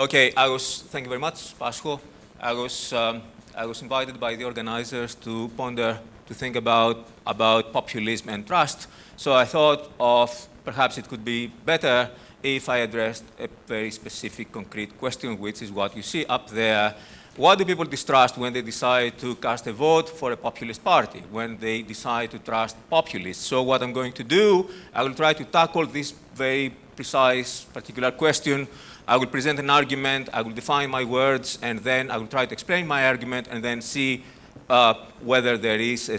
Okay, thank you very much, Pasco. I was invited by the organizers to ponder, to think about populism and trust. So I thought perhaps it could be better if I addressed a very specific, concrete question, which is what you see up there. What do people distrust when they decide to cast a vote for a populist party, when they decide to trust populists? So what I'm going to do, I will try to tackle this very precise, particular question. I will present an argument, I will define my words, and then I will try to explain my argument, and then see whether there is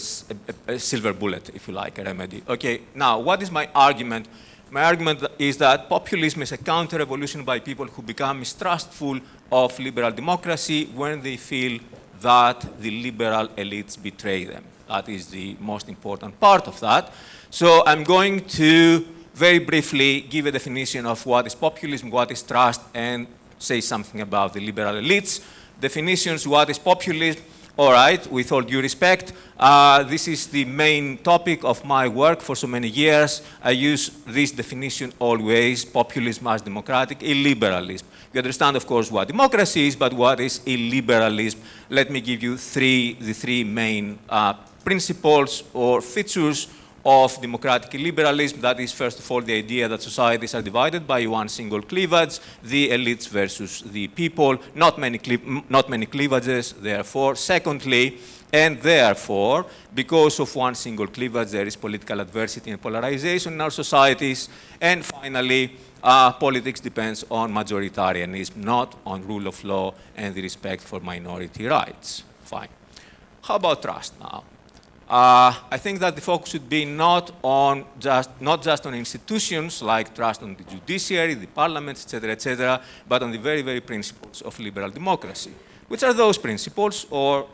a silver bullet, if you like, a remedy. Okay, now, what is my argument? My argument is that populism is a counter-revolution by people who become mistrustful of liberal democracy when they feel that the liberal elites betray them. That is the most important part of that. So I'm going to very briefly give a definition of what is populism, what is trust, and say something about the liberal elites. Definitions, what is populism? All right, with all due respect, this is the main topic of my work for so many years. I use this definition always, populism as democratic illiberalism. You understand, of course, what democracy is, but what is illiberalism? Let me give you the three main principles or features of democratic illiberalism. That is, first of all, the idea that societies are divided by one single cleavage, the elites versus the people, not many cleavages, therefore. Secondly, and therefore, because of one single cleavage, there is political adversity and polarization in our societies. And finally, politics depends on majoritarianism, not on rule of law and the respect for minority rights. Fine. How about trust now? I think that the focus should be not just on institutions like trust on the judiciary, the parliaments, etc., but on the very, very principles of liberal democracy. Which are those principles, or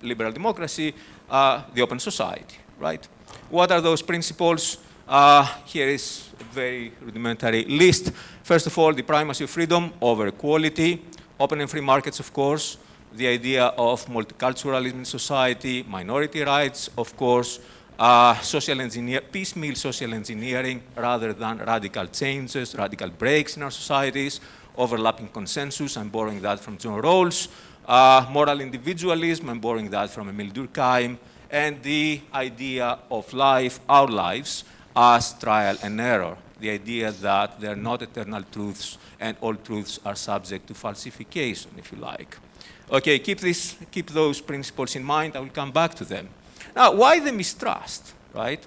liberal democracy, the open society, right? What are those principles? Here is a very rudimentary list. First of all, the primacy of freedom over equality, open and free markets, of course, the idea of multiculturalism in society, minority rights, of course, piecemeal social engineering rather than radical changes, radical breaks in our societies, overlapping consensus, I'm borrowing that from John Rawls, moral individualism, I'm borrowing that from Emile Durkheim, and the idea of life, our lives, as trial and error, the idea that there are not eternal truths and all truths are subject to falsification, if you like. Okay, keep those principles in mind. I will come back to them. Now, why the mistrust, right?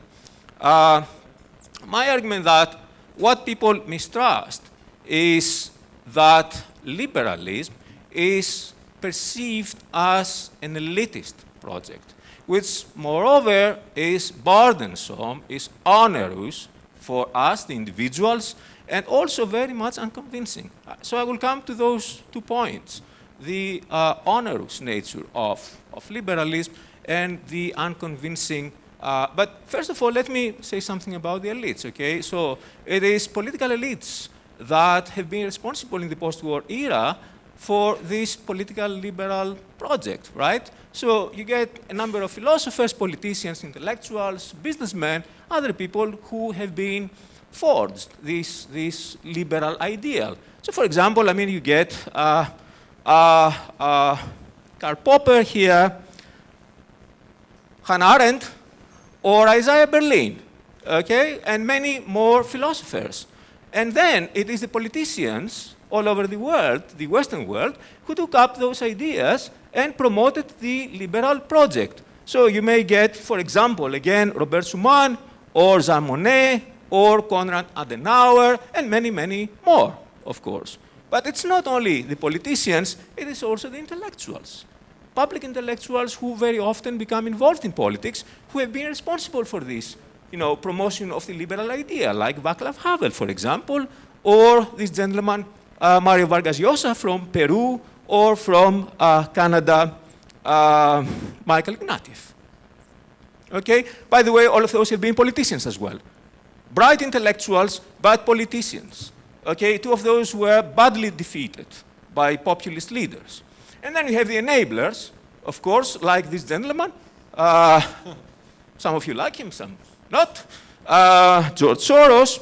My argument that what people mistrust is that liberalism is perceived as an elitist project, which, moreover, is burdensome, is onerous for us, the individuals, and also very much unconvincing. So I will come to those 2 points. The onerous nature of liberalism and the unconvincing. But first of all, let me say something about the elites, okay? So it is political elites that have been responsible in the post-war era for this political liberal project, right? So you get a number of philosophers, politicians, intellectuals, businessmen, other people who have been forged this liberal ideal. So for example, I mean, you get Karl Popper here, Hannah Arendt, or Isaiah Berlin, okay, and many more philosophers. And then it is the politicians all over the world, the Western world, who took up those ideas and promoted the liberal project. So you may get, for example, again, Robert Schuman, or Jean Monnet, or Konrad Adenauer, and many, many more, of course. But it's not only the politicians, it is also the intellectuals. Public intellectuals who very often become involved in politics, who have been responsible for this, promotion of the liberal idea, like Václav Havel, for example, or this gentleman, Mario Vargas Llosa from Peru, or from Canada, Michael Ignatieff. Okay? By the way, all of those have been politicians as well. Bright intellectuals, but politicians. Okay, 2 of those were badly defeated by populist leaders. And then you have the enablers, of course, like this gentleman. Some of you like him, some not. George Soros,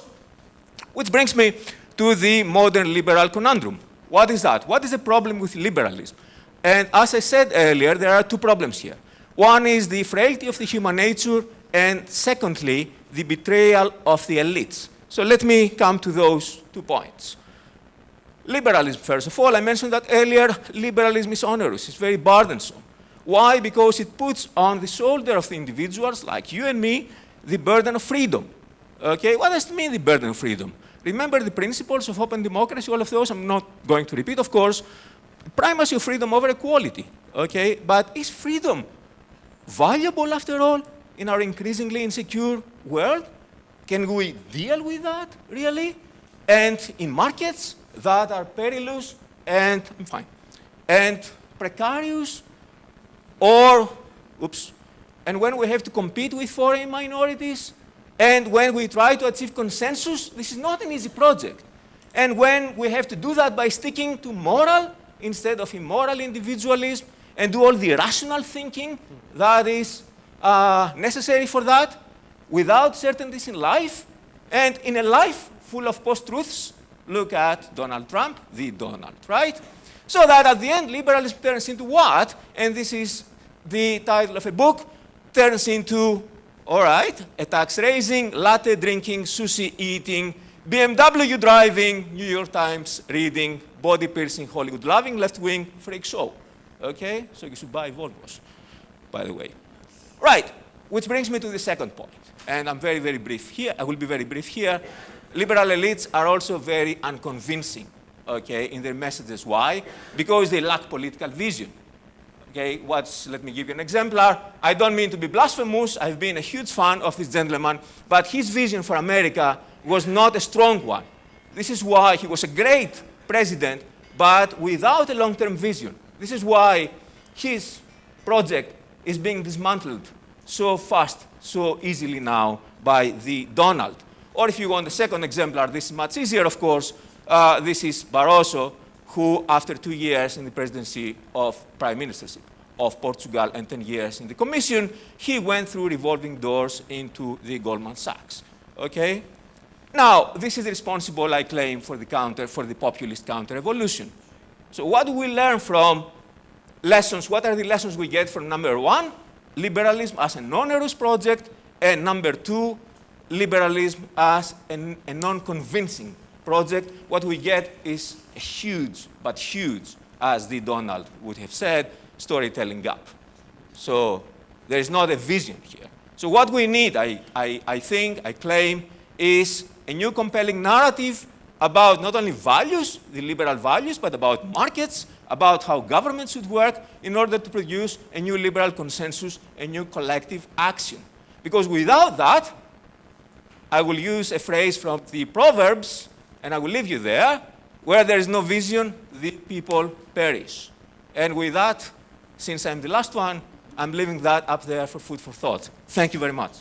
which brings me to the modern liberal conundrum. What is that? What is the problem with liberalism? And as I said earlier, there are two problems here. One is the frailty of the human nature, and secondly, the betrayal of the elites. So let me come to those 2 points. Liberalism, first of all, I mentioned that earlier, liberalism is onerous, it's very burdensome. Why? Because it puts on the shoulder of the individuals, like you and me, the burden of freedom. Okay, what does it mean, the burden of freedom? Remember the principles of open democracy, all of those, I'm not going to repeat, of course. Primacy of freedom over equality, okay? But is freedom valuable, after all, in our increasingly insecure world? Can we deal with that, really? And in markets that are perilous and, and precarious, or, and when we have to compete with foreign minorities, and when we try to achieve consensus, this is not an easy project. And when we have to do that by sticking to moral instead of immoral individualism, and do all the rational thinking that is necessary for that, without certainties in life, and in a life full of post-truths, look at Donald Trump, the Donald, right? So that at the end, liberalism turns into what? And this is the title of a book, turns into, all right, a tax-raising, latte-drinking, sushi-eating, BMW driving, New York Times reading, body-piercing, Hollywood-loving, left-wing freak show. Okay? So you should buy Volvos, by the way. Right, which brings me to the second point. And I'm very, very brief here. I will be very brief here. Liberal elites are also very unconvincing, okay, in their messages. Why? Because they lack political vision. Okay, let me give you an exemplar. I don't mean to be blasphemous. I've been a huge fan of this gentleman, but his vision for America was not a strong one. This is why he was a great president, but without a long-term vision. This is why his project is being dismantled so fast, so easily now by the Donald. Or if you want the second exemplar, this is much easier, of course. This is Barroso, who, after 2 years in the presidency of prime ministership of Portugal and 10 years in the Commission, he went through revolving doors into the Goldman Sachs. Okay? Now, this is responsible, I claim, for the populist counter-revolution. So what do we learn from lessons? What are the lessons we get from number one, liberalism as an onerous project, and number two, liberalism as a non-convincing project? What we get is a huge, but huge, as the Donald would have said, storytelling gap. So there is not a vision here. So what we need, I think, I claim, is a new compelling narrative about not only values, the liberal values, but about markets, about how government should work in order to produce a new liberal consensus, a new collective action. Because without that, I will use a phrase from the Proverbs, and I will leave you there, where there is no vision, the people perish. And with that, since I'm the last one, I'm leaving that up there for food for thought. Thank you very much.